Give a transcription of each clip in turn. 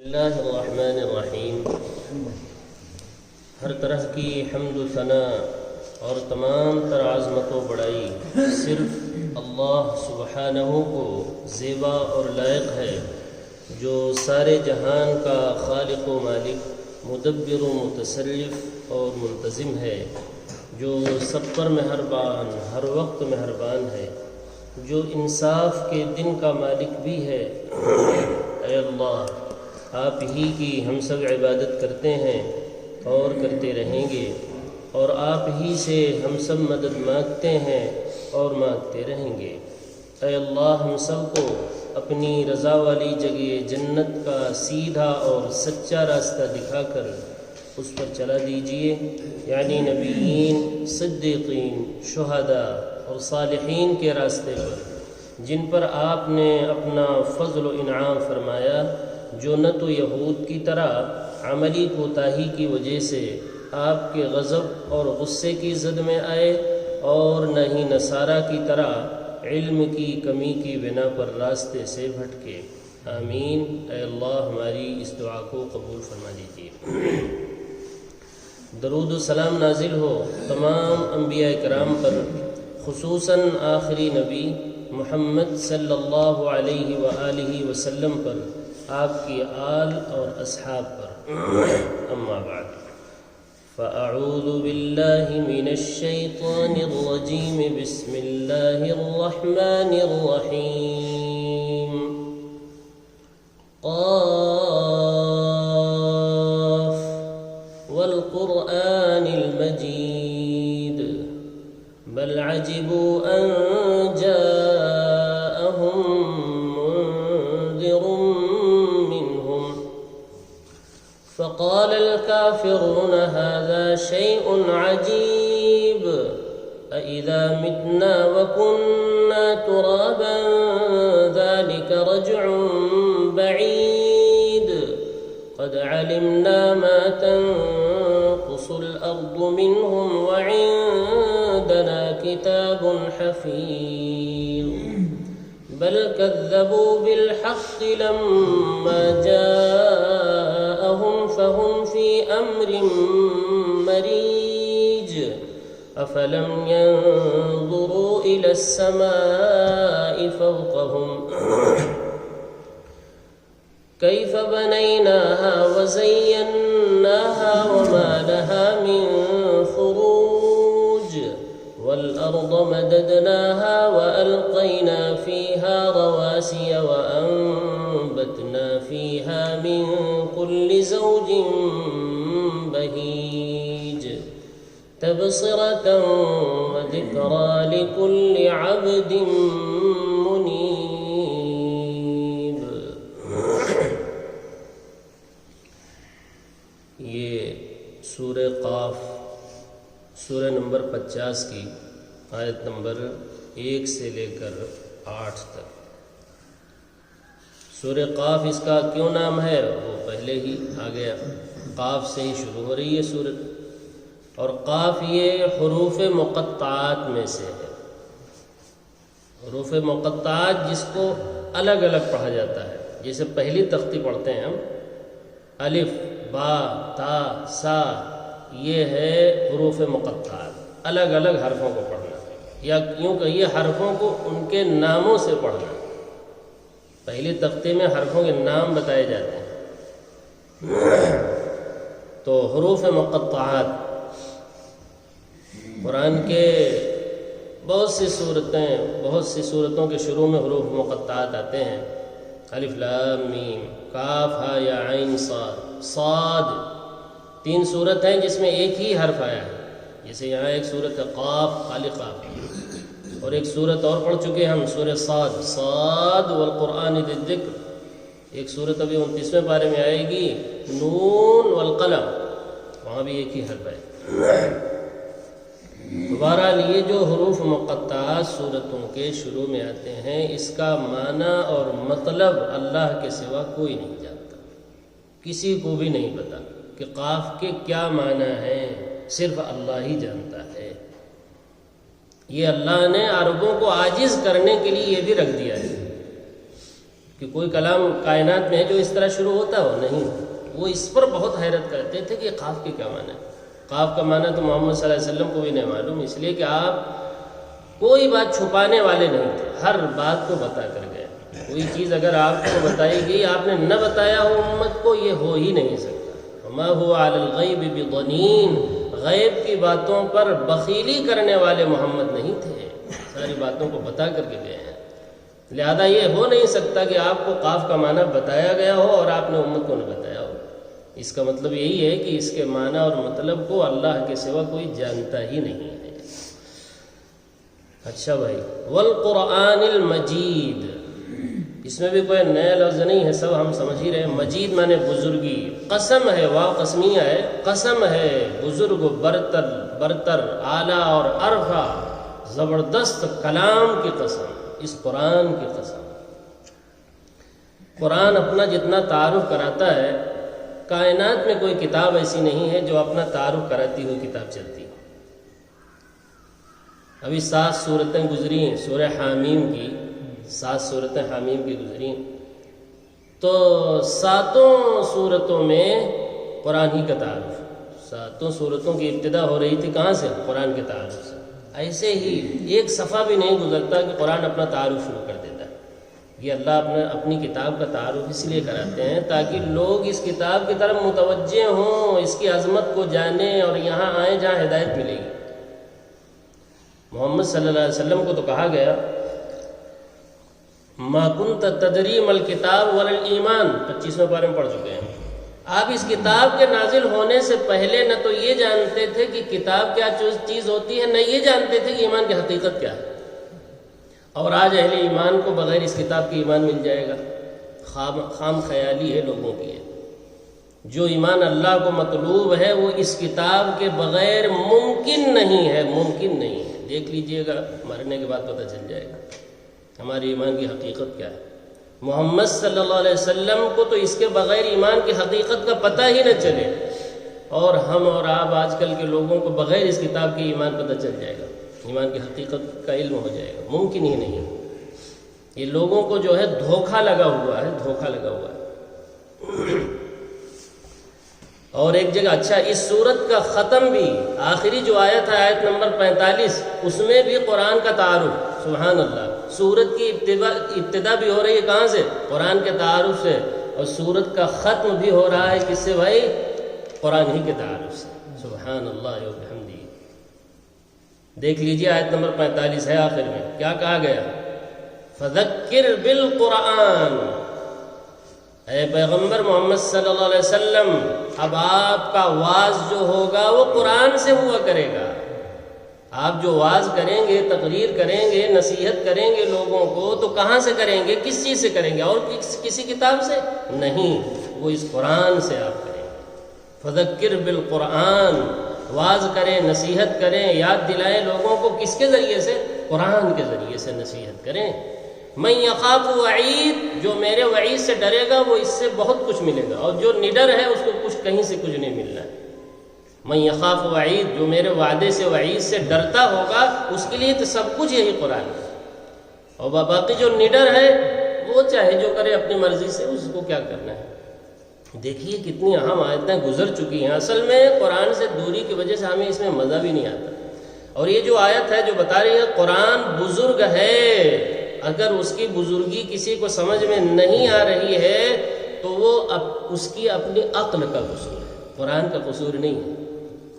اللہ الرحمن الرحیم۔ ہر طرح کی حمد و ثنا اور تمام تر عظمت و بڑائی صرف اللہ سبحانہ کو زیبا اور لائق ہے، جو سارے جہان کا خالق و مالک، مدبر و متصرف اور منتظم ہے، جو سب پر مہربان، ہر وقت مہربان ہے، جو انصاف کے دن کا مالک بھی ہے۔ اے اللہ، آپ ہی کی ہم سب عبادت کرتے ہیں اور کرتے رہیں گے، اور آپ ہی سے ہم سب مدد مانگتے ہیں اور مانگتے رہیں گے۔ اے اللہ، ہم سب کو اپنی رضا والی جگہ جنت کا سیدھا اور سچا راستہ دکھا کر اس پر چلا دیجئے، یعنی نبیین، صدیقین، شہداء اور صالحین کے راستے پر، جن پر آپ نے اپنا فضل و انعام فرمایا، جو نہ تو یہود کی طرح عملی کوتاہی کی وجہ سے آپ کے غضب اور غصے کی زد میں آئے، اور نہ ہی نصارہ کی طرح علم کی کمی کی بنا پر راستے سے بھٹکے۔ آمین۔ اے اللہ، ہماری اس دعا کو قبول فرما لیجیے۔ درود و سلام نازل ہو تمام انبیاء کرام پر، خصوصاً آخری نبی محمد صلی اللہ علیہ وآلہ وسلم پر، آپ کی آل اور اصحاب پر۔ اما بعد، فاعوذ باللہ من الشیطان الرجیم، بسم اللہ الرحمن الرحیم۔ قاف والقرآن المجید، بل عجبوا ان جاءهم منذر منهم فقال الكافرون هذا شيء عجيب، أإذا متنا وكنا ترابا ذلك رجع بعيد، قد علمنا ما تنقص الأرض منهم وعندنا كتاب حفيظ، بل كذبوا بالحق لما جاءهم فهم في أمر مريج، أفلم ينظروا إلى السماء فوقهم كيف بنيناها وزيناها وما لها من فروج، والأرض مددناها وألقينا فيها رواسي وأنبتنا فيها من كل زوج بهيج، تبصرة وذكرى لكل عبد منيب۔ یہ سورہ قاف، سورہ نمبر 50 کی آیت نمبر 1 سے لے کر 8 تک۔ سورہ قاف اس کا کیوں نام ہے وہ پہلے ہی آ گیا، قاف سے ہی شروع ہو رہی ہے سورت، اور قاف یہ حروف مقطعات میں سے ہے۔ حروف مقطعات جس کو الگ الگ پڑھا جاتا ہے، جیسے پہلی تختی پڑھتے ہیں ہم، الف، با، تا، سا، یہ ہے حروف مقطعات، الگ الگ حرفوں کو پڑھنا، یا یوں کہیے حرفوں کو ان کے ناموں سے پڑھنا۔ پہلی تختے میں حرفوں کے نام بتائے جاتے ہیں۔ تو حروف مقطعات، قرآن کے بہت سی صورتوں کے شروع میں حروف مقطعات آتے ہیں۔ الف لام میم، کاف ہا یا عین صاد، صاد، 3 صورت ہیں جس میں ایک ہی حرف آیا ہے، جیسے یہاں ایک صورت ہے قاف، خالی قاف، اور ایک صورت اور پڑھ چکے ہم، سورہ صاد، صاد والقرآن ذی الذکر۔ ایک صورت ابھی 29ویں پارے میں آئے گی، نون والقلم، وہاں بھی ایک ہی حرف ہے۔ دوبارہ یہ جو حروف مقطعات صورتوں کے شروع میں آتے ہیں، اس کا معنی اور مطلب اللہ کے سوا کوئی نہیں جانتا، کسی کو بھی نہیں پتا کہ قاف کے کیا معنی ہیں، صرف اللہ ہی جانتا ہے۔ یہ اللہ نے عربوں کو عاجز کرنے کے لیے یہ بھی رکھ دیا ہے کہ کوئی کلام کائنات میں ہے جو اس طرح شروع ہوتا ہو؟ نہیں۔ وہ اس پر بہت حیرت کرتے تھے کہ قاف کے کیا معنی ہے۔ قاف کا معنی تو محمد صلی اللہ علیہ وسلم کو بھی نہیں معلوم، اس لیے کہ آپ کوئی بات چھپانے والے نہیں تھے، ہر بات کو بتا کر گئے۔ کوئی چیز اگر آپ کو بتائی گئی آپ نے نہ بتایا ہو امت کو، یہ ہو ہی نہیں سکتا۔ وما هو علی الغیب بضنین، غیب کی باتوں پر بخیلی کرنے والے محمد نہیں تھے، ساری باتوں کو بتا کر کے گئے ہیں۔ لہذا یہ ہو نہیں سکتا کہ آپ کو قاف کا معنی بتایا گیا ہو اور آپ نے امت کو نہ بتایا ہو۔ اس کا مطلب یہی ہے کہ اس کے معنی اور مطلب کو اللہ کے سوا کوئی جانتا ہی نہیں ہے۔ اچھا بھائی، والقرآن المجید، اس میں بھی کوئی نیا لفظ نہیں ہے، سب ہم سمجھ ہی رہے ہیں۔ مجید مانے بزرگی، قسم ہے، واو قسمیہ ہے، قسم ہے بزرگ، برتر، اعلیٰ اور عرفہ، زبردست کلام کی قسم، اس قرآن کی قسم۔ قرآن اپنا جتنا تعارف کراتا ہے، کائنات میں کوئی کتاب ایسی نہیں ہے جو اپنا تعارف کراتی ہوئی کتاب چلتی ہے۔ ابھی 7 سورتیں گزری ہیں، سورہ حامیم کی 7 سورتیں حامیم کی گزری ہیں، تو 7 سورتوں میں قرآن ہی کا تعارف، 7 سورتوں کی ابتدا ہو رہی تھی کہاں سے؟ قرآن کے تعارف سے۔ ایسے ہی ایک صفحہ بھی نہیں گزرتا کہ قرآن اپنا تعارف شروع کر دیتا ہے۔ یہ اللہ اپنی کتاب کا تعارف اس لیے کراتے ہیں تاکہ لوگ اس کتاب کی طرف متوجہ ہوں، اس کی عظمت کو جانیں اور یہاں آئیں جہاں ہدایت ملے گی۔ محمد صلی اللہ علیہ وسلم کو تو کہا گیا ما کنت تدری ما الکتاب ولا الایمان، 25ویں پارے میں پڑھ چکے ہیں۔ آپ اس کتاب کے نازل ہونے سے پہلے نہ تو یہ جانتے تھے کہ کتاب کیا چیز ہوتی ہے، نہ یہ جانتے تھے کہ ایمان کی حقیقت کیا ہے۔ اور آج اہل ایمان کو بغیر اس کتاب کے ایمان مل جائے گا؟ خام خیالی ہے لوگوں کی ہے۔ جو ایمان اللہ کو مطلوب ہے وہ اس کتاب کے بغیر ممکن نہیں ہے، ممکن نہیں ہے۔ دیکھ لیجئے گا، مرنے کے بعد پتہ چل جائے گا ہماری ایمان کی حقیقت کیا ہے۔ محمد صلی اللہ علیہ وسلم کو تو اس کے بغیر ایمان کی حقیقت کا پتہ ہی نہ چلے، اور ہم اور آپ آج کل کے لوگوں کو بغیر اس کتاب کے ایمان پتہ چل جائے گا، ایمان کی حقیقت کا علم ہو جائے گا، ممکن ہی نہیں ہے۔ یہ لوگوں کو جو ہے دھوکہ لگا ہوا ہے، دھوکہ لگا ہوا ہے۔ اور ایک جگہ، اچھا اس سورت کا ختم بھی، آخری جو آیت ہے آیت نمبر 45، اس میں بھی قرآن کا تعارف، سبحان اللہ۔ سورت کی ابتدا بھی ہو رہی ہے کہاں سے؟ قرآن کے تعارف سے، اور سورت کا ختم بھی ہو رہا ہے کس سے بھائی؟ قرآن ہی کے تعارف سے، سبحان اللہ و بحمدہ۔ دیکھ لیجیے آیت نمبر 45 ہے، آخر میں کیا کہا گیا؟ فذکر بالقرآن، اے پیغمبر محمد صلی اللہ علیہ وسلم، اب آپ کا واعظ جو ہوگا وہ قرآن سے ہوا کرے گا۔ آپ جو واعظ کریں گے، تقریر کریں گے، نصیحت کریں گے لوگوں کو، تو کہاں سے کریں گے؟ کس چیز سے کریں گے؟ اور کسی کتاب سے نہیں، وہ اس قرآن سے آپ کریں گے۔ فذکر بالقرآن، واعظ کریں، نصیحت کریں، یاد دلائیں لوگوں کو، کس کے ذریعے سے؟ قرآن کے ذریعے سے نصیحت کریں۔ من یخاف وعید، جو میرے وعید سے ڈرے گا وہ اس سے بہت کچھ ملے گا، اور جو نڈر ہے اس کو کچھ کہیں سے کچھ نہیں ملنا ہے۔ من یخاف وعید، جو میرے وعدے سے وعید سے ڈرتا ہوگا اس کے لیے تو سب کچھ یہی قرآن ہے۔ اور باقی جو نڈر ہے وہ چاہے جو کرے اپنی مرضی سے، اس کو کیا کرنا ہے۔ دیکھیے کتنی اہم آیتیں گزر چکی ہیں۔ اصل میں قرآن سے دوری کی وجہ سے ہمیں اس میں مزہ بھی نہیں آتا، اور یہ جو آیت ہے جو بتا رہی ہے قرآن بزرگ ہے، اگر اس کی بزرگی کسی کو سمجھ میں نہیں آ رہی ہے تو وہ اس کی اپنی عقل کا قصور ہے، قرآن کا قصور نہیں ہے۔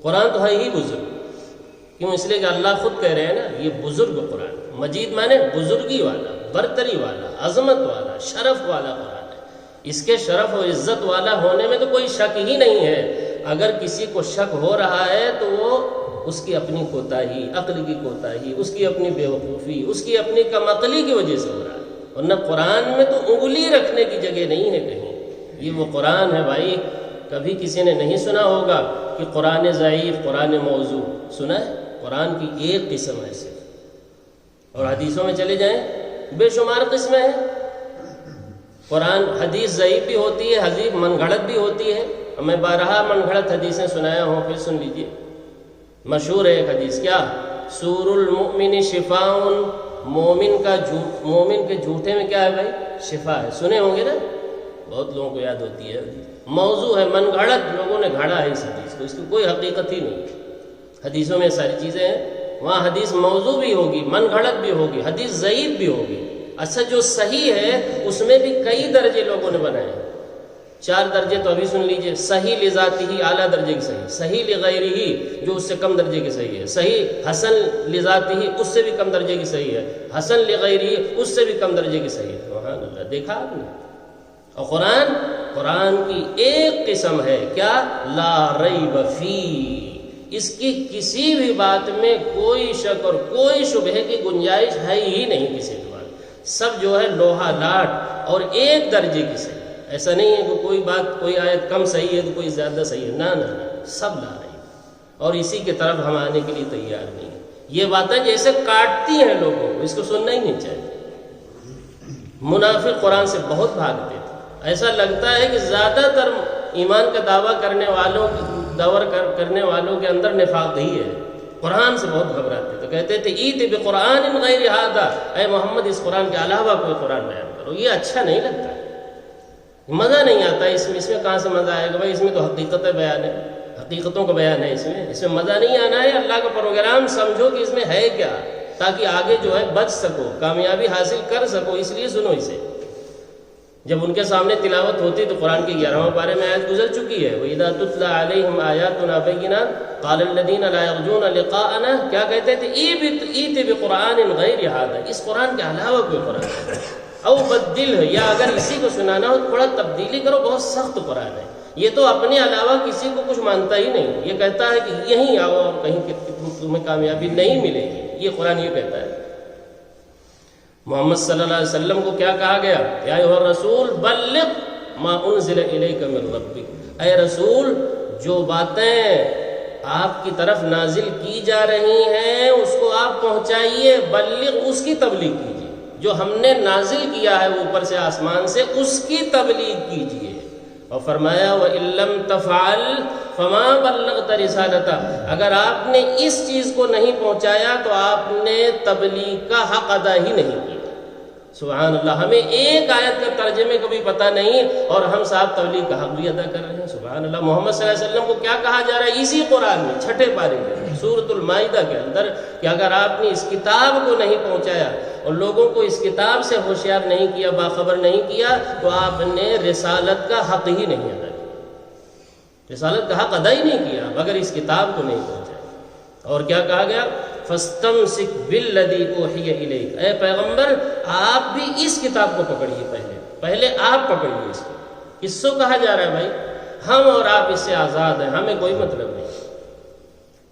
قرآن تو ہے ہی بزرگ، کیوں؟ اس لیے کہ اللہ خود کہہ رہے ہیں نا، یہ بزرگ قرآن، مجید مانے بزرگی والا، برتری والا، عظمت والا، شرف والا قرآن ہے۔ اس کے شرف اور عزت والا ہونے میں تو کوئی شک ہی نہیں ہے۔ اگر کسی کو شک ہو رہا ہے تو وہ اس کی اپنی کوتاہی، عقل کی کوتاہی، اس کی اپنی بیوقوفی، اس کی اپنی کم عقلی کی وجہ سے ہو رہا ہے، ورنہ قرآن میں تو انگلی رکھنے کی جگہ نہیں ہے کہیں۔ یہ وہ قرآن ہے بھائی۔ کبھی کسی نے نہیں سنا ہوگا کہ قرآن ضعیف، قرآن موضوع، سنا ہے؟ قرآن کی ایک قسم ہے صرف، اور حدیثوں میں چلے جائیں بے شمار قسمیں ہیں۔ قرآن حدیث ضعیف بھی ہوتی ہے، حدیث من گھڑت بھی ہوتی ہے، اور میں بارہا من گھڑت حدیثیں سنایا ہوں، پھر سن لیجئے۔ مشہور ہے ایک حدیث، کیا؟ سور المؤمن شفاء، مومن کے جھوٹے میں کیا ہے بھائی؟ شفا ہے. سنے ہوں گے نا, بہت لوگوں کو یاد ہوتی ہے. موضوع ہے, من گھڑت لوگوں نے گھڑا ہے اس حدیث کو, اس کی کوئی حقیقت ہی نہیں. حدیثوں میں ساری چیزیں ہیں, وہاں حدیث موضوع بھی ہوگی, من گھڑت بھی ہوگی, حدیث ضعیف بھی ہوگی. اچھا جو صحیح ہے اس میں بھی کئی درجے لوگوں نے بنائے ہیں. 4 درجے تو ابھی سن لیجئے. صحیح لذاتی ہی اعلیٰ درجے کی صحیح, صحیح لغیری ہی جو اس سے کم درجے کی صحیح ہے, صحیح حسن لذاتی ہی اس سے بھی کم درجے کی صحیح ہے, حسن لغیری اس سے بھی کم درجے کی صحیح ہے. سبحان اللہ, دیکھا آپ نے. اور قرآن کی ایک قسم ہے کیا, لا ریب فی, اس کی کسی بھی بات میں کوئی شک اور کوئی شبہ کی گنجائش ہے ہی نہیں. کسی بھی بات سب جو ہے لوہا لاٹ اور ایک درجے کی صحیح. ایسا نہیں ہے کہ کوئی بات, کوئی آیت کم صحیح ہے تو کوئی زیادہ صحیح ہے, نہ سب لا رہی ہے, اور اسی کی طرف ہم آنے کے لیے تیار نہیں ہیں. یہ باتیں جیسے کاٹتی ہیں لوگوں کو, اس کو سننا ہی نہیں چاہیے. منافق قرآن سے بہت بھاگتے تھے. ایسا لگتا ہے کہ زیادہ تر ایمان کا دعویٰ کرنے والوں کے اندر نفاق ہی ہے. قرآن سے بہت گھبراتے تھے, کہتے تھے ایت بقرآن غیر ھذا, اے محمد اس قرآن کے علاوہ کوئی قرآن بیان کرو. یہ اچھا نہیں لگتا, مزہ نہیں آتا اس میں کہاں سے مزہ آئے گا بھائی, اس میں تو حقیقت بیان ہے, حقیقتوں کا بیان ہے, اس میں مزہ نہیں آنا ہے. اللہ کا پروگرام سمجھو کہ اس میں ہے کیا, تاکہ آگے جو ہے بچ سکو, کامیابی حاصل کر سکو, اس لیے سنو اسے. جب ان کے سامنے تلاوت ہوتی تو قرآن کے 11ویں پارے میں آیت گزر چکی ہے, وَإِذَا تُتْلَى عَلَيْهِمْ آيَاتُنَا بَيِّنَاتٍ قَالَ الَّذِينَ لَا يَرْجُونَ لِقَاءَنَا, کیا کہتے تھے, ایت بقرآن غیر ھذا, اس قرآن کے علاوہ کوئی قرآن ہے, او بدل ہے, یا اگر اسی کو سنانا ہو تو تھوڑا تبدیلی کرو, بہت سخت قرآن ہے. یہ تو اپنے علاوہ کسی کو کچھ مانتا ہی نہیں, یہ کہتا ہے کہ یہیں آؤ اور کہیں تمہیں کامیابی نہیں ملے گی. یہ قرآن یہ کہتا ہے. محمد صلی اللہ علیہ وسلم کو کیا کہا گیا, یا ایھا الرسول بلغ ما انزل الیک من ربک, اے رسول جو باتیں آپ کی طرف نازل کی جا رہی ہیں اس کو آپ پہنچائیے. بلغ, اس کی تبلیغ کیجیے, جو ہم نے نازل کیا ہے اوپر سے آسمان سے اس کی تبلیغ کیجیے. اور فرمایا وَإِن لَّمْ تَفْعَلْ فَمَا بَلَّغْتَ رِسَالَتَهُ, اگر آپ نے اس چیز کو نہیں پہنچایا تو آپ نے تبلیغ کا حق ادا ہی نہیں کیا. سبحان اللہ, ہمیں ایک آیت کا ترجمے کا بھی پتہ نہیں اور ہم صاحب تبلیغ کا حق بھی ادا کر رہے ہیں. سبحان اللہ. محمد صلی اللہ علیہ وسلم کو کیا کہا جا رہا ہے اسی قرآن میں 6 پارے میں سورۃ المائدہ کے اندر, کہ اگر آپ نے اس کتاب کو نہیں پہنچایا اور لوگوں کو اس کتاب سے ہوشیار نہیں کیا, باخبر نہیں کیا, تو آپ نے رسالت کا حق ہی نہیں ادا کیا. رسالت کا حق ادا ہی نہیں کیا اگر اس کتاب کو نہیں پہنچایا. اور کیا کہا گیا, فَاسْتَمْسِكْ بِالَّذِي أُوحِيَ إِلَيْكَ, اے پیغمبر آپ بھی اس کتاب کو پکڑیے, پہلے آپ پکڑیے اس کو. کس کو کہا جا رہا ہے بھائی, ہم اور آپ اس سے آزاد ہیں, ہمیں کوئی مطلب نہیں,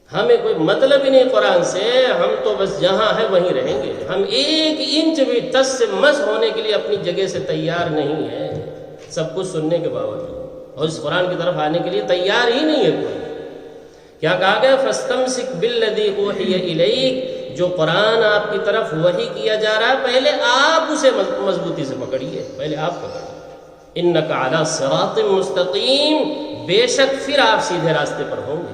ہمیں کوئی مطلب ہی نہیں قرآن سے, ہم تو بس جہاں ہے وہیں رہیں گے. ہم 1 انچ بھی ٹس سے مس ہونے کے لیے اپنی جگہ سے تیار نہیں ہیں, سب کچھ سننے کے باوجود, اور اس قرآن کی طرف آنے کے لیے تیار ہی نہیں ہے کوئی. کیا کہا گیا, فَاسْتَمْسِكْ بِالَّذِي أُوحِيَ إِلَيْكَ, جو قرآن آپ کی طرف وحی کیا جا رہا ہے پہلے آپ اسے مضبوطی سے پکڑیے, پہلے آپ پکڑیے. إِنَّكَ عَلَىٰ صِرَاطٍ مُسْتَقِيمٍ, بے شک پھر آپ سیدھے راستے پر ہوں گے.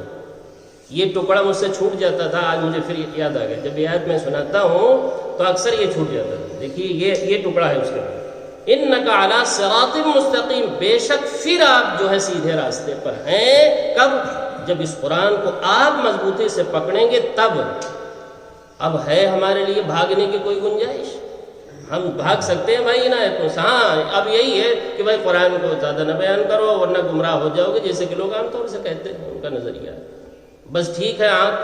یہ ٹکڑا مجھ سے چھوٹ جاتا تھا, آج مجھے پھر یاد آ گیا. جب یہ آیت میں سناتا ہوں تو اکثر یہ چھوٹ جاتا تھا. دیکھیے یہ ٹکڑا ہے اس کے بعد, إِنَّكَ عَلَىٰ صِرَاطٍ مُسْتَقِيمٍ, بے شک پھر آپ جو ہے سیدھے راستے پر ہیں. کب, جب اس قرآن کو آپ مضبوطی سے پکڑیں گے تب. اب ہے ہمارے لیے بھاگنے کی کوئی گنجائش, ہم بھاگ سکتے ہیں بھائی عنایتوں سے. ہاں اب یہی ہے کہ بھائی قرآن کو زیادہ نہ بیان کرو ورنہ گمراہ ہو جاؤ گے, جیسے کہ لوگ عام طور سے کہتے ہیں, ان کا نظریہ. بس ٹھیک ہے, آنکھ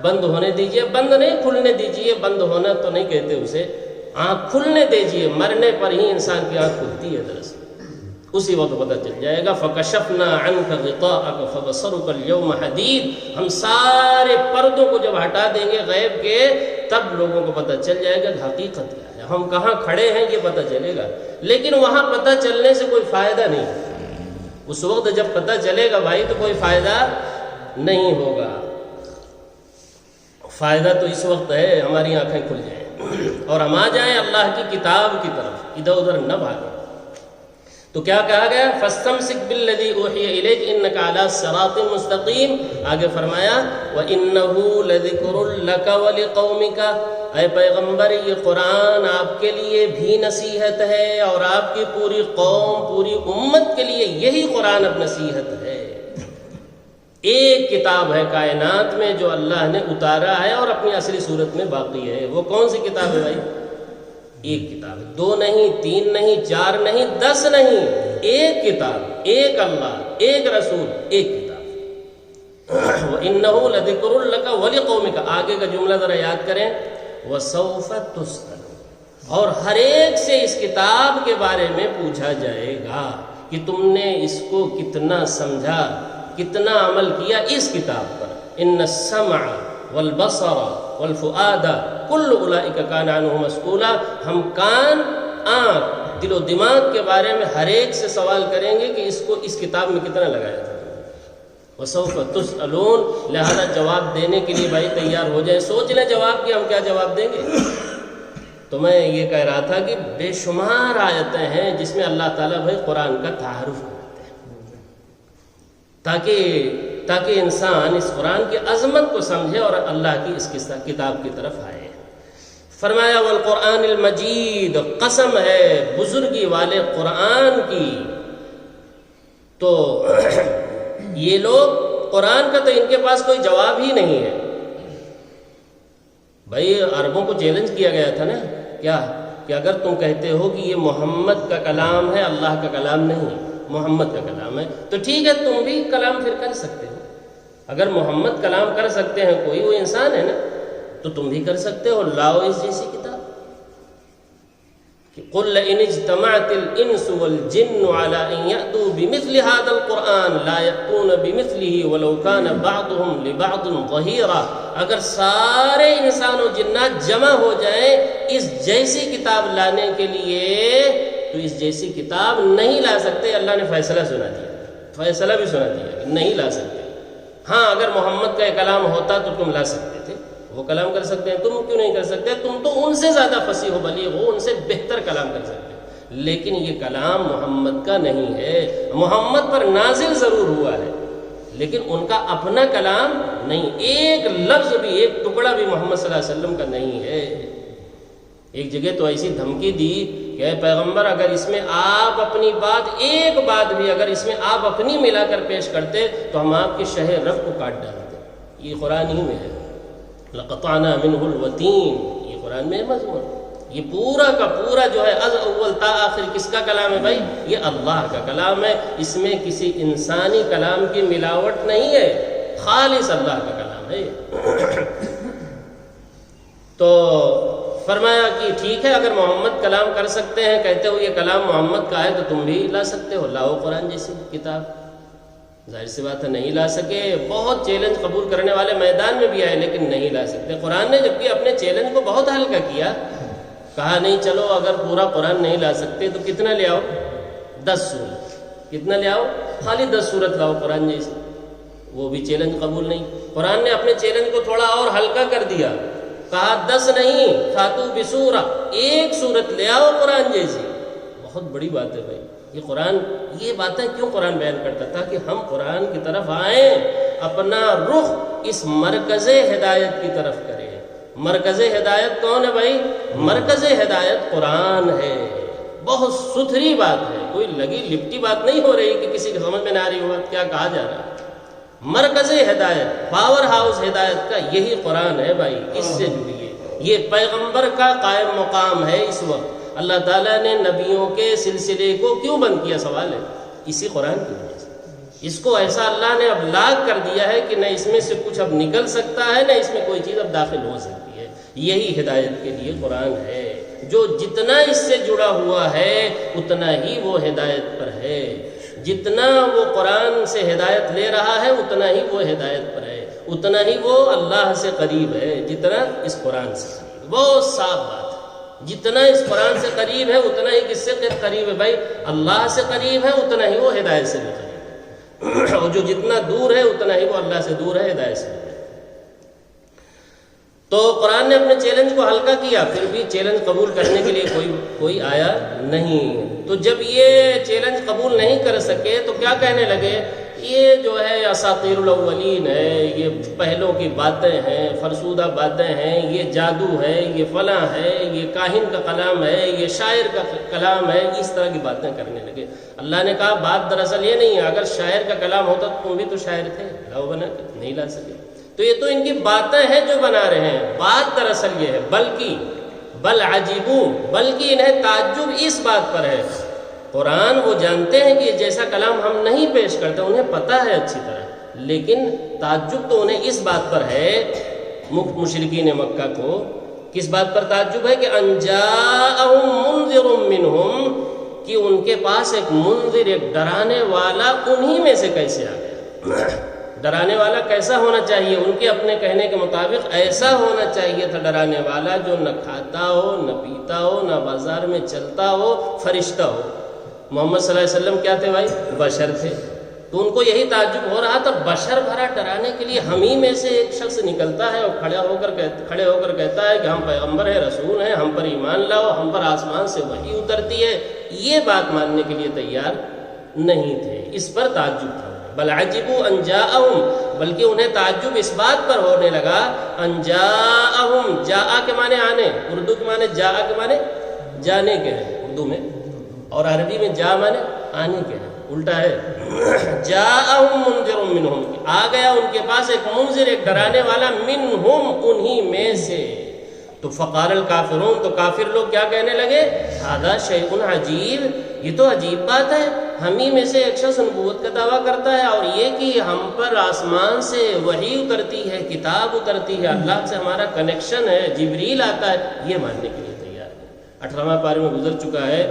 بند ہونے دیجئے, بند نہیں کھلنے دیجئے, بند ہونا تو نہیں کہتے اسے, آنکھ کھلنے دیجئے. مرنے پر ہی انسان کی آنکھ کھلتی ہے دراصل, اسی وقت پتہ چل جائے گا. فَكَشَفْنَا عَنْكَ غِطَاءَكَ فَبَصَرُكَ الْيَوْمَ حَدِيدٌ, ہم سارے پردوں کو جب ہٹا دیں گے غیب کے, تب لوگوں کو پتہ چل جائے گا کہ حقیقت کیا ہے, ہم کہاں کھڑے ہیں یہ پتہ چلے گا. لیکن وہاں پتہ چلنے سے کوئی فائدہ نہیں. اس وقت جب پتہ چلے گا بھائی تو کوئی فائدہ نہیں ہوگا. فائدہ تو اس وقت ہے ہماری آنکھیں کھل جائیں اور ہم آ جائیں اللہ کی کتاب کی طرف, ادھر ادھر نہ بھاگیں. تو کیا کہا گیا؟ فاستمسک بالذی اوحی الیک انک علی صراط مستقیم. آگے فرمایا وانہ لذکر لک ولقومک، اے پیغمبر یہ قرآن آپ کے لیے بھی نصیحت ہے اور آپ کی پوری قوم پوری امت کے لیے یہی قرآن اب نصیحت ہے. ایک کتاب ہے کائنات میں جو اللہ نے اتارا ہے اور اپنی اصلی صورت میں باقی ہے. وہ کون سی کتاب ہے بھائی؟ ایک کتاب ہے. 2 نہیں، 3 نہیں، 4 نہیں، 10 نہیں، ایک کتاب، ایک اللہ، ایک رسول، ایک کتاب. وَإِنَّهُ لَذِكْرٌ لَكَ وَلِقَوْمِكَ. آگے کا جملہ ذرا یاد کریں. وَسَوْفَ تُسْأَلُونَ. اور ہر ایک سے اس کتاب کے بارے میں پوچھا جائے گا کہ تم نے اس کو کتنا سمجھا، کتنا عمل کیا اس کتاب پر. ان السمع والبصر والفؤاد کل اولئک کان عنہ مسئولا. ہم کان، آنکھ، دل و دماغ کے بارے میں ہر ایک سے سوال کریں گے کہ اس کو اس کتاب میں کتنا لگایا تھا. وسوف تسألون. لہذا جواب دینے کے لیے بھائی تیار ہو جائیں. سوچ لیں جواب کہ ہم کیا جواب دیں گے. تو میں یہ کہہ رہا تھا کہ بے شمار آیتیں ہیں جس میں اللہ تعالیٰ بھائی قرآن کا تعارف کرتے ہیں تاکہ انسان اس قرآن کی عظمت کو سمجھے اور اللہ کی اس کتاب کی طرف آئے. فرمایا والقرآن المجید، قسم ہے بزرگی والے قرآن کی. تو یہ لوگ قرآن کا تو ان کے پاس کوئی جواب ہی نہیں ہے. بھائی عربوں کو چیلنج کیا گیا تھا نا، کیا کہ اگر تم کہتے ہو کہ یہ محمد کا کلام ہے، اللہ کا کلام نہیں، محمد کا کلام ہے، تو ٹھیک ہے تم بھی کلام پھر کر سکتے ہو. اگر محمد کلام کر سکتے ہیں، کوئی وہ انسان ہے نا، تو تم بھی کر سکتے ہو. لاؤ اس جیسی کتاب. قل لئن اجتمعت الانس والجن على ان يأتوا بمثل هذا القرآن لا يأتون بمثله ولو كان بعضهم لبعض ظهيرا. اگر سارے انسان و جنات جمع ہو جائیں اس جیسی کتاب لانے کے لیے تو اس جیسی کتاب نہیں لا سکتے. اللہ نے فیصلہ سنا دیا، فیصلہ بھی سنا دیا کہ نہیں لا سکتے. ہاں اگر محمد کا کلام ہوتا تو تم لا سکتے تھے، وہ کلام کر سکتے ہیں، تم کیوں نہیں کر سکتے؟ تم تو ان سے زیادہ فصیح و بلیغ ہو، ان سے بہتر کلام کر سکتے ہیں. لیکن یہ کلام محمد کا نہیں ہے. محمد پر نازل ضرور ہوا ہے لیکن ان کا اپنا کلام نہیں. ایک لفظ بھی، ایک ٹکڑا بھی محمد صلی اللہ علیہ وسلم کا نہیں ہے. ایک جگہ تو ایسی دھمکی دی کہ اے پیغمبر اگر اس میں آپ اپنی بات، ایک بات بھی اگر اس میں آپ اپنی ملا کر پیش کرتے تو ہم آپ کے شہ رب کو کاٹ ڈالتے. یہ قرآن ہی میں ہے. لقطعنا منہ الوتین، یہ قرآن میں مضمون. یہ پورا کا پورا جو ہے از اول تا آخر کس کا کلام ہے بھائی؟ یہ اللہ کا کلام ہے. اس میں کسی انسانی کلام کی ملاوٹ نہیں ہے، خالص اللہ کا کلام ہے. تو فرمایا کہ ٹھیک ہے اگر محمد کلام کر سکتے ہیں، کہتے ہو یہ کلام محمد کا ہے، تو تم بھی لا سکتے ہو. لاؤ قرآن جیسی کتاب. ظاہر سی بات ہے نہیں لا سکے. بہت چیلنج قبول کرنے والے میدان میں بھی آئے لیکن نہیں لا سکتے. قرآن نے جبکہ اپنے چیلنج کو بہت ہلکا کیا، کہا نہیں چلو اگر پورا قرآن نہیں لا سکتے تو کتنا لے آؤ؟ 10 سورت. کتنا لے آؤ؟ خالی 10 سورت لاؤ قرآن جیسی. وہ بھی چیلنج قبول نہیں. قرآن نے اپنے چیلنج کو تھوڑا اور ہلکا کر دیا، کہا 10 نہیں، فاتو بسورہ، 1 سورت لے آؤ قرآن جیسی. بہت بڑی بات ہے بھائی. یہ قرآن، یہ باتیں کیوں قرآن بیان کرتا؟ تاکہ ہم قرآن کی طرف آئیں، اپنا رخ اس مرکز ہدایت کی طرف کریں. مرکز ہدایت کون ہے بھائی؟ مرکز ہدایت قرآن ہے. بہت ستھری بات ہے، کوئی لگی لپٹی بات نہیں ہو رہی کہ کسی کی سمجھ میں نہ آ رہی ہوا کیا کہا جا رہا ہے. مرکز ہدایت، پاور ہاؤس ہدایت کا یہی قرآن ہے بھائی. اس سے جڑیے. یہ پیغمبر کا قائم مقام ہے. اس وقت اللہ تعالیٰ نے نبیوں کے سلسلے کو کیوں بند کیا؟ سوال ہے اسی قرآن کی وجہ سے. اس کو ایسا اللہ نے اب لاک کر دیا ہے کہ نہ اس میں سے کچھ اب نکل سکتا ہے، نہ اس میں کوئی چیز اب داخل ہو سکتی ہے. یہی ہدایت کے لیے قرآن ہے. جو جتنا اس سے جڑا ہوا ہے اتنا ہی وہ ہدایت پر ہے. جتنا وہ قرآن سے ہدایت لے رہا ہے اتنا ہی وہ ہدایت پر ہے، اتنا ہی وہ اللہ سے قریب ہے جتنا اس قرآن سے قریب. بہت صاف بات ہے. جتنا اس قرآن سے قریب ہے اتنا ہی کس سے قریب ہے بھائی؟ اللہ سے قریب ہے، اتنا ہی وہ ہدایت سے بھی قریب ہے. اور جو جتنا دور ہے اتنا ہی وہ اللہ سے دور ہے، ہدایت سے دور ہے. تو قرآن نے اپنے چیلنج کو ہلکا کیا، پھر بھی چیلنج قبول کرنے کے لیے کوئی آیا نہیں. تو جب یہ چیلنج قبول نہیں کر سکے تو کیا کہنے لگے؟ یہ جو ہے اساطیر الاولین ہے، یہ پہلوں کی باتیں ہیں، فرسودہ باتیں ہیں، یہ جادو ہے، یہ فلاں ہے، یہ کاہن کا کلام ہے، یہ شاعر کا کلام ہے، اس طرح کی باتیں کرنے لگے۔ اللہ نے کہا بات دراصل یہ نہیں ہے، اگر شاعر کا کلام ہوتا تو تم بھی تو شاعر تھے، لاؤ بنا کے، نہیں لا سکے۔ تو یہ تو ان کی باتیں ہیں جو بنا رہے ہیں، بات دراصل یہ ہے، بل عجیبو، بلکہ انہیں تعجب اس بات پر ہے۔ قرآن وہ جانتے ہیں کہ جیسا کلام ہم نہیں پیش کرتے، انہیں پتہ ہے اچھی طرح، لیکن تعجب تو انہیں اس بات پر ہے، مشرکین مکہ کو کس بات پر تعجب ہے کہ ان جاءہم منذر منہم، کہ ان کے پاس ایک منذر، ایک ڈرانے والا انہی میں سے کیسے آ گیا۔ ڈرانے والا کیسا ہونا چاہیے؟ ان کے اپنے کہنے کے مطابق ایسا ہونا چاہیے تھا ڈرانے والا جو نہ کھاتا ہو، نہ پیتا ہو، نہ بازار میں چلتا ہو، فرشتہ ہو۔ محمد صلی اللہ علیہ وسلم کیا تھے بھائی؟ بشر تھے۔ تو ان کو یہی تعجب ہو رہا تھا، بشر بھرا ڈرانے کے لیے ہم ہی میں سے ایک شخص نکلتا ہے اور کھڑے ہو کر کہتا ہے کہ ہم پیغمبر ہیں، رسول ہیں، ہم پر ایمان لاؤ، ہم پر آسمان سے وحی اترتی ہے۔ یہ بات ماننے کے لیے تیار نہیں تھے، اس پر تعجب تھا۔ بل عجبوا ان جاءہم، بلکہ انہیں تعجب اس بات پر ہونے لگا، ان جاءہم، جاء کے معنی آنے، اردو کے معنی جاء کے معنی جانے کے ہیں اردو میں، اور عربی میں جا معنی آنے کے ہیں، الٹا ہے۔ جاءہم منذر منہم، آ گیا ان کے پاس ایک منذر، ایک ڈرانے والا، منہم، انہی میں سے۔ تو فقال الکافرون، تو کافر لوگ کیا کہنے لگے؟ ھذا شیء عجیب، یہ تو عجیب بات ہے، ہم ہی میں سے ایک شخص نبوت کا دعویٰ کرتا ہے، اور یہ کہ ہم پر آسمان سے وحی اترتی ہے، کتاب اترتی ہے، اللہ سے ہمارا کنیکشن ہے، جبریل آتا ہے، یہ ماننے کے لیے تیار ہے۔ 18واں پارے میں گزر چکا ہے۔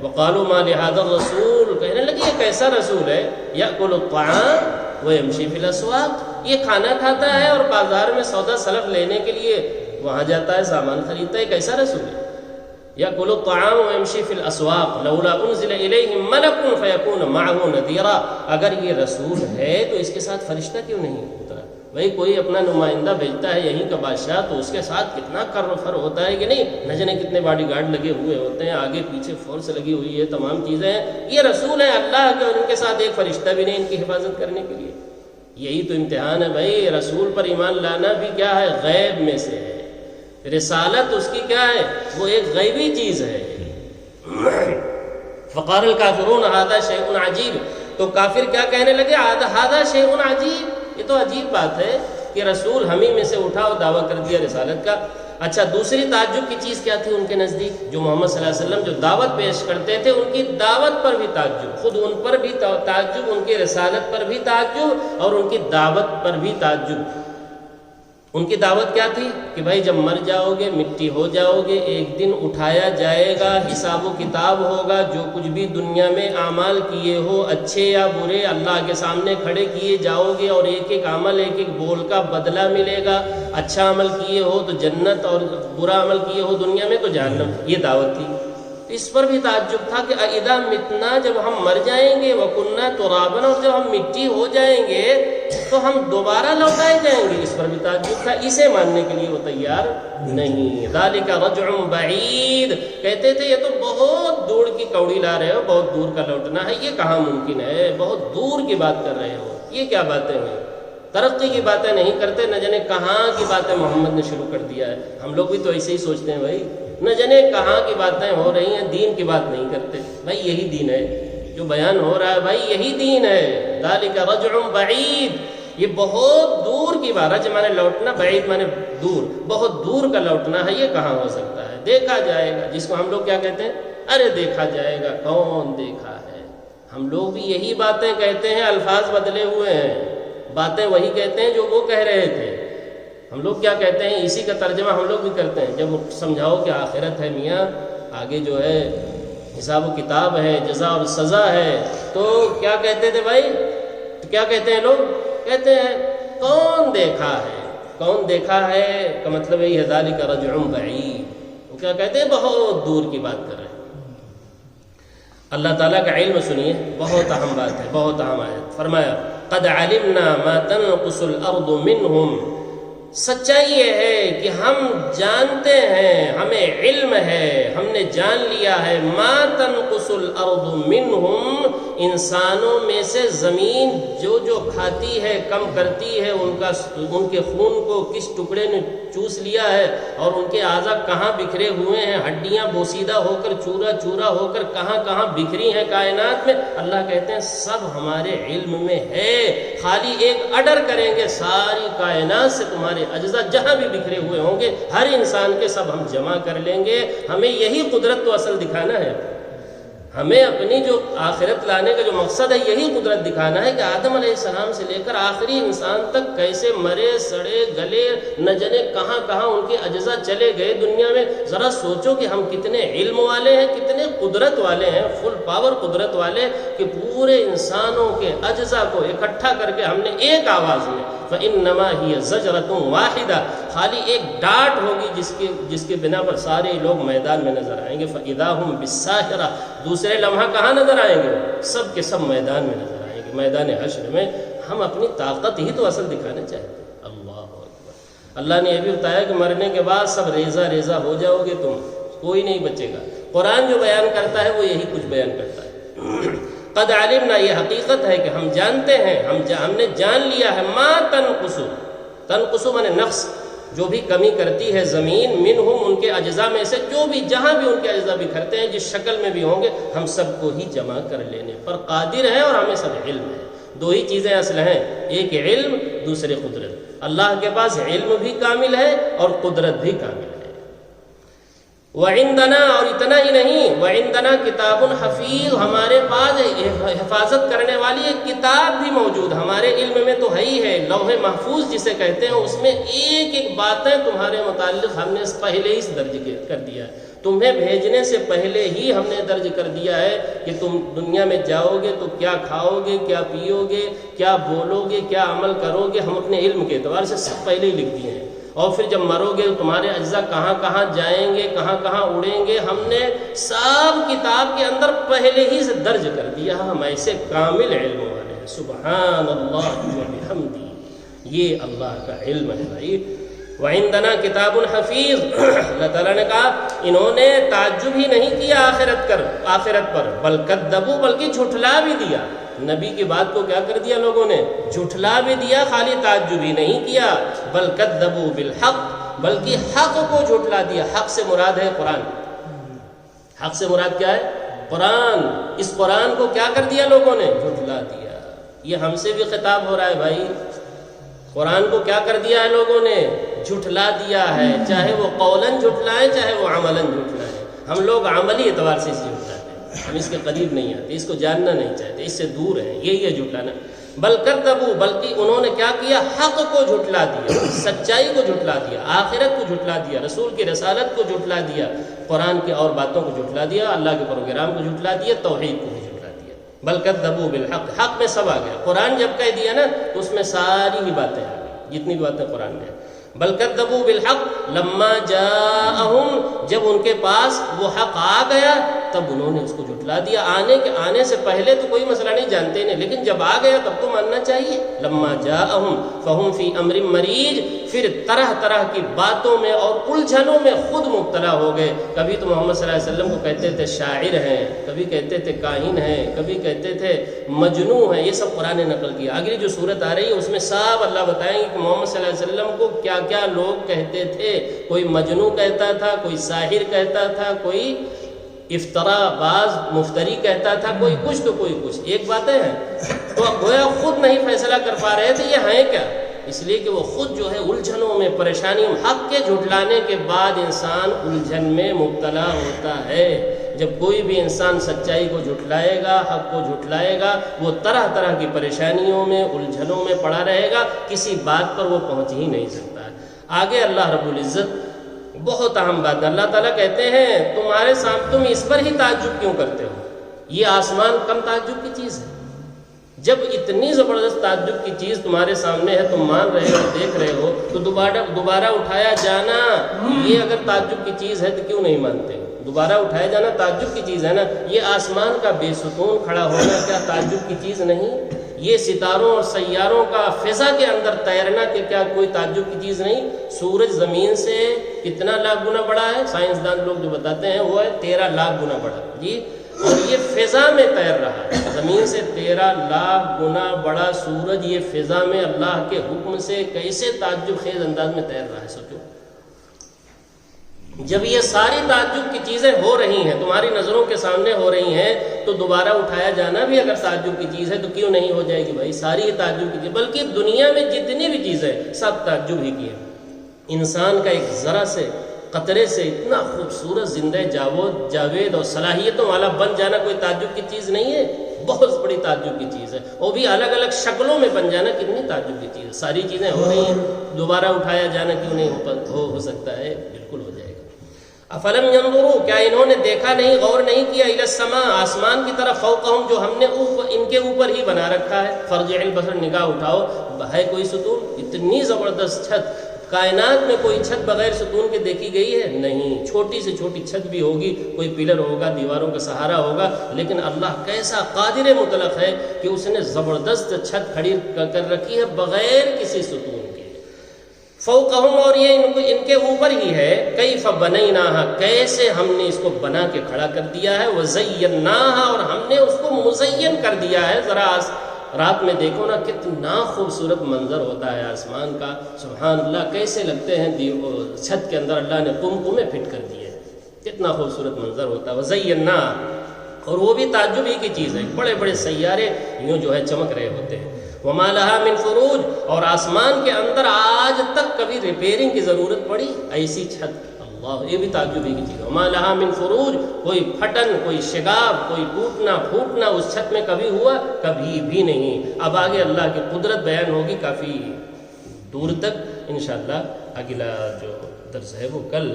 وقالوا ما لهذا الرسول، کہنے لگے یہ کیسا رسول ہے، یأکل الطعام ویمشی فی الاسواق، یہ کھانا کھاتا ہے اور بازار میں سودا سلف لینے کے لیے وہاں جاتا ہے، سامان خریدتا ہے، کیسا رسول ہے؟ یأکل الطعام ویمشی فی الاسواق لولا انزل الیہ ملک فیکون معه نذیرا، اگر یہ رسول ہے تو اس کے ساتھ فرشتہ کیوں نہیں اترا؟ بھائی کوئی اپنا نمائندہ بھیجتا ہے یہیں کا بادشاہ، تو اس کے ساتھ کتنا کر و فر ہوتا ہے کہ نہیں، نہ جانے کتنے باڈی گارڈ لگے ہوئے ہوتے ہیں، آگے پیچھے فورس لگی ہوئی ہے، تمام چیزیں ہیں۔ یہ رسول ہیں اللہ کے، اور ان کے ساتھ ایک فرشتہ بھی نہیں ان کی حفاظت کرنے کے لیے۔ یہی تو امتحان ہے بھائی، رسول پر ایمان لانا بھی کیا ہے؟ غیب میں سے ہے، رسالت اس کی کیا ہے؟ وہ ایک غیبی چیز ہے۔ فقال الکافرون ھذا شیء عجیب، تو کافر کیا کہنے لگے؟ ھذا شیء عجیب، یہ تو عجیب بات ہے کہ رسول ہم ہی میں سے اٹھا اور دعویٰ کر دیا رسالت کا۔ اچھا، دوسری تعجب کی چیز کیا تھی ان کے نزدیک؟ جو محمد صلی اللہ علیہ وسلم جو دعوت پیش کرتے تھے، ان کی دعوت پر بھی تعجب، خود ان پر بھی تعجب، ان کی رسالت پر بھی تعجب، اور ان کی دعوت پر بھی تعجب۔ ان کی دعوت کیا تھی کہ بھائی جب مر جاؤ گے، مٹی ہو جاؤ گے، ایک دن اٹھایا جائے گا، حساب و کتاب ہوگا، جو کچھ بھی دنیا میں اعمال کیے ہو، اچھے یا برے، اللہ کے سامنے کھڑے کیے جاؤ گے، اور ایک ایک عمل، ایک ایک بول کا بدلہ ملے گا۔ اچھا عمل کیے ہو تو جنت، اور برا عمل کیے ہو دنیا میں تو جہنم، یہ دعوت تھی۔ اس پر بھی تعجب تھا کہ اذا متنا، جب ہم مر جائیں گے، وکنا ترابا، اور جب ہم مٹی ہو جائیں گے تو ہم دوبارہ لوٹائے جائیں گے، اس پر بھی تعجب تھا۔ اسے ماننے کے لیے وہ تیار نہیں۔ ذالک رجع بعید، کہتے تھے یہ تو بہت دور کی کوڑی لا رہے ہو، بہت دور کا لوٹنا ہے، یہ کہاں ممکن ہے، بہت دور کی بات کر رہے ہو، یہ کیا باتیں ہیں؟ ترقی کی باتیں نہیں کرتے، نہ جانے کہاں کی باتیں محمد نے شروع کر دیا ہے۔ ہم لوگ بھی تو ایسے ہی سوچتے ہیں بھائی، نہ جانے کہاں کی باتیں ہو رہی ہیں، دین کی بات نہیں کرتے۔ بھائی یہی دین ہے جو بیان ہو رہا ہے، بھائی یہی دین ہے۔ ذالک رجع بعید، یہ بہت دور کی بات، رجع مانے لوٹنا، بعید مانے دور، بہت دور کا لوٹنا ہے، یہ کہاں ہو سکتا ہے؟ دیکھا جائے گا، جس کو ہم لوگ کیا کہتے ہیں؟ ارے دیکھا جائے گا، کون دیکھا ہے؟ ہم لوگ بھی یہی باتیں کہتے ہیں، الفاظ بدلے ہوئے ہیں، باتیں وہی کہتے ہیں جو وہ کہہ رہے تھے۔ ہم لوگ کیا کہتے ہیں؟ اسی کا ترجمہ ہم لوگ بھی کرتے ہیں، جب سمجھاؤ کہ آخرت ہے میاں، آگے جو ہے حساب و کتاب ہے، جزا اور سزا ہے، تو کیا کہتے تھے بھائی؟ تو کیا کہتے ہیں لوگ؟ کہتے ہیں کون دیکھا ہے؟ کون دیکھا ہے کا مطلب یہی ہے ذالک رجع بعید، وہ کیا کہتے ہیں؟ بہت دور کی بات کر رہے ہیں۔ اللہ تعالیٰ کا علم سنیے، بہت اہم بات ہے، بہت اہم آیت۔ فرمایا قد علمنا ما تنقص الارض منهم، سچائی یہ ہے کہ ہم جانتے ہیں، ہمیں علم ہے، ہم نے جان لیا ہے ما تنقص الارض منہم، انسانوں میں سے زمین جو جو کھاتی ہے، کم کرتی ہے، ان کے خون کو کس ٹکڑے نے چوس لیا ہے، اور ان کے اعضاء کہاں بکھرے ہوئے ہیں، ہڈیاں بوسیدہ ہو کر چورا چورا ہو کر کہاں کہاں بکھری ہیں کائنات میں، اللہ کہتے ہیں سب ہمارے علم میں ہے، خالی ایک آرڈر کریں گے ساری کائنات سے تمہارے اجزاء جہاں بھی بکھرے ہوئے ہوں گے ہر انسان کے سب ہم جمع کر لیں گے۔ ہمیں یہی قدرت تو اصل دکھانا ہے، ہمیں اپنی جو آخرت لانے کا جو مقصد ہے یہی قدرت دکھانا ہے کہ آدم علیہ السلام سے لے کر آخری انسان تک کیسے مرے سڑے گلے نہ جنے کہاں کہاں ان کے اجزاء چلے گئے دنیا میں۔ ذرا سوچو کہ ہم کتنے علم والے ہیں، کتنے قدرت والے ہیں، فل پاور قدرت والے، کہ پورے انسانوں کے اجزاء کو اکٹھا کر کے ہم نے ایک آواز میں فَإِنَّمَا هِيَ زَجْرَةٌ وَاحِدَةٌ، خالی ایک ڈانٹ ہوگی جس کے بنا پر سارے لوگ میدان میں نظر آئیں گے۔ فَإِذَا هُمْ بِالسَّاهِرَةِ، دوسرے لمحہ کہاں نظر آئیں گے؟ سب کے سب میدان میں نظر آئیں گے، میدان حشر میں۔ ہم اپنی طاقت ہی تو اصل دکھانا چاہتے ہیں۔ اللہ اکبر۔ اللہ نے یہ بھی بتایا کہ مرنے کے بعد سب ریزہ ریزہ ہو جاؤ گے، تم کوئی نہیں بچے گا۔ قرآن جو بیان کرتا ہے وہ یہی کچھ بیان کرتا ہے۔ قد علمنا، یہ حقیقت ہے کہ ہم جانتے ہیں، ہم نے جان لیا ہے ما تنقص مانے نقص، جو بھی کمی کرتی ہے زمین، منہم ان کے اجزاء میں سے، جو بھی جہاں بھی ان کے اجزاء بکھرتے ہیں جس شکل میں بھی ہوں گے ہم سب کو ہی جمع کر لینے پر قادر ہے، اور ہمیں سب علم ہے۔ دو ہی چیزیں اصل ہیں، ایک علم، دوسرے قدرت۔ اللہ کے پاس علم بھی کامل ہے اور قدرت بھی کامل ہے۔ وعندنا، اور اتنا ہی نہیں، وعندنا کتاب حفیظ، ہمارے پاس حفاظت کرنے والی ایک کتاب بھی موجود، ہمارے علم میں تو ہے ہی ہے، لوح محفوظ جسے کہتے ہیں، اس میں ایک ایک باتیں تمہارے متعلق ہم نے پہلے ہی درج کر دیا ہے، تمہیں بھیجنے سے پہلے ہی ہم نے درج کر دیا ہے کہ تم دنیا میں جاؤ گے تو کیا کھاؤ گے، کیا پیو گے، کیا بولو گے، کیا عمل کرو گے، ہم اپنے علم کے اعتبار سے سب پہلے ہی لکھ دیے ہیں۔ اور پھر جب مرو گے تو تمہارے اجزاء کہاں کہاں جائیں گے، کہاں کہاں اڑیں گے، ہم نے سب کتاب کے اندر پہلے ہی سے درج کر دیا۔ ہم ایسے کامل علم والے ہیں، سبحان اللہ وبحمدہ، یہ اللہ کا علم ہے بھائی۔ وعندنا کتاب حفیظ، اللہ تعالیٰ نے کہا انہوں نے تعجب ہی نہیں کیا آخرت پر، بل کذبوا، بلکہ جھٹلا بھی دیا۔ نبی کی بات کو کیا کر دیا لوگوں نے؟ جھٹلا بھی دیا، خالی تعجب ہی نہیں کیا، بل کذبوا بالحق، بلکہ حق کو جھٹلا دیا۔ حق سے مراد ہے قرآن، حق سے مراد کیا ہے؟ قرآن۔ اس قرآن کو کیا کر دیا لوگوں نے؟ جھٹلا دیا۔ یہ ہم سے بھی خطاب ہو رہا ہے بھائی، قرآن کو کیا کر دیا ہے لوگوں نے؟ جھٹلا دیا ہے، چاہے وہ قولاً جھٹلائیں چاہے وہ عملاً جھٹلائیں۔ ہم لوگ عملی اعتبار سے اسے جھٹلاتے ہیں، ہم اس کے قریب نہیں آتے، اس کو جاننا نہیں چاہتے، اس سے دور ہیں، یہی ہے جھٹلانا۔ بل کذبوا، بلکہ انہوں نے کیا کیا؟ حق کو جھٹلا دیا، سچائی کو جھٹلا دیا، آخرت کو جھٹلا دیا، رسول کی رسالت کو جھٹلا دیا، قرآن کی اور باتوں کو جھٹلا دیا، اللہ کے پروگرام کو جھٹلا دیا، توحید کو بھی جھٹلا دیا۔ بل کذبوا بالحق، حق میں سب آ گیا۔ قرآن جب کہہ دیا نا تو اس میں ساری ہی باتیں آ گئی، جتنی بھی باتیں قرآن میں ہیں۔ بل کذبوا بالحق لما جاءہم، جب ان کے پاس وہ حق آ گیا تب انہوں نے اس کو جھٹلا دیا۔ آنے سے پہلے تو کوئی مسئلہ نہیں جانتے نہیں، لیکن جب آ گیا تب تو ماننا چاہیے۔ لما جاءہم فہم فی امر مریج، پھر طرح طرح کی باتوں میں اور الجھنوں میں خود مبتلا ہو گئے۔ کبھی تو محمد صلی اللہ علیہ وسلم کو کہتے تھے شاعر ہیں، کبھی کہتے تھے کاہن ہیں، کبھی کہتے تھے مجنوں ہیں، یہ سب قرآن نے نقل کیا۔ اگلی جو صورت آ رہی ہے اس میں صاحب اللہ بتائیں گے کہ محمد صلی اللہ علیہ وسلم کو کیا کیا لوگ کہتے تھے۔ کوئی مجنوں کہتا تھا، کوئی ساحر کہتا تھا، کوئی افطرا باز مفتری کہتا تھا، کوئی کچھ تو کوئی کچھ۔ ایک باتیں ہیں تو گویا خود نہیں فیصلہ کر پا رہے تھے یہ ہیں کیا، اس لیے کہ وہ خود جو ہے الجھنوں میں، پریشانیوں میں۔ حق کے جھٹلانے کے بعد انسان الجھن میں مبتلا ہوتا ہے۔ جب کوئی بھی انسان سچائی کو جھٹلائے گا، حق کو جھٹلائے گا، وہ طرح طرح کی پریشانیوں میں، الجھنوں میں پڑا رہے گا، کسی بات پر وہ پہنچ ہی نہیں سکتا۔ آگے اللہ رب العزت بہت اہم بات ہے، اللہ تعالیٰ کہتے ہیں تمہارے سامنے تم اس پر ہی تعجب کیوں کرتے ہو؟ یہ آسمان کم تعجب کی چیز ہے؟ جب اتنی زبردست تعجب کی چیز تمہارے سامنے ہے، تم مان رہے ہو، دیکھ رہے ہو، تو دوبارہ اٹھایا جانا یہ اگر تعجب کی چیز ہے تو کیوں نہیں مانتے؟ دوبارہ اٹھایا جانا تعجب کی چیز ہے نا۔ یہ آسمان کا بے ستون کھڑا ہونا کیا تعجب کی چیز نہیں؟ یہ ستاروں اور سیاروں کا فضا کے اندر تیرنا کہ کیا کوئی تعجب کی چیز نہیں؟ سورج زمین سے کتنا لاکھ گنا بڑا ہے؟ سائنسدان لوگ جو بتاتے ہیں وہ ہے 13 لاکھ گنا بڑا جی، اور یہ فضا میں تیر رہا ہے، زمین سے 13 لاکھ گنا بڑا سورج یہ فضا میں اللہ کے حکم سے کیسے تعجب خیز انداز میں تیر رہا ہے؟ سوچو، جب یہ ساری تعجب کی چیزیں ہو رہی ہیں، تمہاری نظروں کے سامنے ہو رہی ہیں، تو دوبارہ اٹھایا جانا بھی اگر تعجب کی چیز ہے تو کیوں نہیں ہو جائے گی بھائی؟ ساری تعجب کی چیز، بلکہ دنیا میں جتنی بھی چیزیں سب تعجب ہی کی ہیں۔ انسان کا ایک ذرا سے قطرے سے اتنا خوبصورت زندہ جاوید اور صلاحیتوں والا بن جانا کوئی تعجب کی چیز نہیں ہے؟ بہت بڑی تعجب کی چیز ہے، وہ بھی الگ الگ شکلوں میں بن جانا کتنی تعجب کی چیز ہے۔ ساری چیزیں ہو رہی ہیں، دوبارہ اٹھایا جانا کیوں نہیں ہو سکتا ہے؟ بالکل ہو جائے گا۔ افلم ينظروا، کیا انہوں نے دیکھا نہیں، غور نہیں کیا، الی السماء، آسمان کی طرف، فوقہم، جو ہم نے ان کے اوپر ہی بنا رکھا ہے، فرجع البصر، نگاہ اٹھاؤ، ہے کوئی ستون؟ اتنی زبردست چھت، کائنات میں کوئی چھت بغیر ستون کے دیکھی گئی ہے؟ نہیں، چھوٹی سے چھوٹی چھت بھی ہوگی، کوئی پلر ہوگا، دیواروں کا سہارا ہوگا، لیکن اللہ کیسا قادر مطلق ہے کہ اس نے زبردست چھت کھڑی کر رکھی ہے بغیر کسی ستون کے۔ فوقہم، اور یہ ان کے اوپر ہی ہے، کیف بنیناہا، کیسے ہم نے اس کو بنا کے کھڑا کر دیا ہے، وزیناہا، اور ہم نے اس کو مزین کر دیا ہے۔ ذرا رات میں دیکھو نا کتنا خوبصورت منظر ہوتا ہے آسمان کا، سبحان اللہ، کیسے لگتے ہیں چھت کے اندر اللہ نے قمقمے فٹ کر دیے، کتنا خوبصورت منظر ہوتا ہے۔ وزیناہا، اور وہ بھی تعجب ہی کی چیز ہے، بڑے بڑے سیارے یوں جو ہے چمک رہے ہوتے ہیں۔ وما لہا من فروج، اور آسمان کے اندر آج تک کبھی ریپیئرنگ کی ضرورت پڑی ایسی چھت؟ اللہ، یہ بھی تعجب ہی کی چیز ہے۔ وما لہا من فروج، کوئی پھٹن، کوئی شگاف، کوئی ٹوٹنا پھوٹنا اس چھت میں کبھی ہوا؟ کبھی بھی نہیں۔ اب آگے اللہ کی قدرت بیان ہوگی کافی دور تک انشاءاللہ۔ اگلا جو درس ہے وہ کل،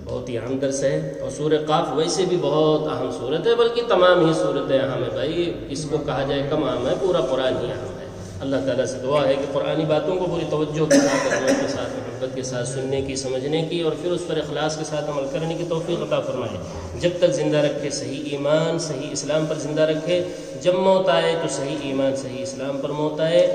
بہت ہی اہم درس ہے، اور سورہ قاف ویسے بھی بہت اہم صورت ہے، بلکہ تمام ہی صورتیں اہم ہے بھائی، اس کو کہا جائے کم اہم ہے، پورا قرآن ہی اہم ہے۔ اللہ تعالیٰ سے دعا ہے کہ قرآنی باتوں کو پوری توجہ کے ساتھ، عظمت کے ساتھ، محبت کے ساتھ سننے کی، سمجھنے کی، اور پھر اس پر اخلاص کے ساتھ عمل کرنے کی توفیق عطا فرمائے۔ جب تک زندہ رکھے صحیح ایمان، صحیح اسلام پر زندہ رکھے، جب موت آئے تو صحیح ایمان، صحیح اسلام پر موت آئے۔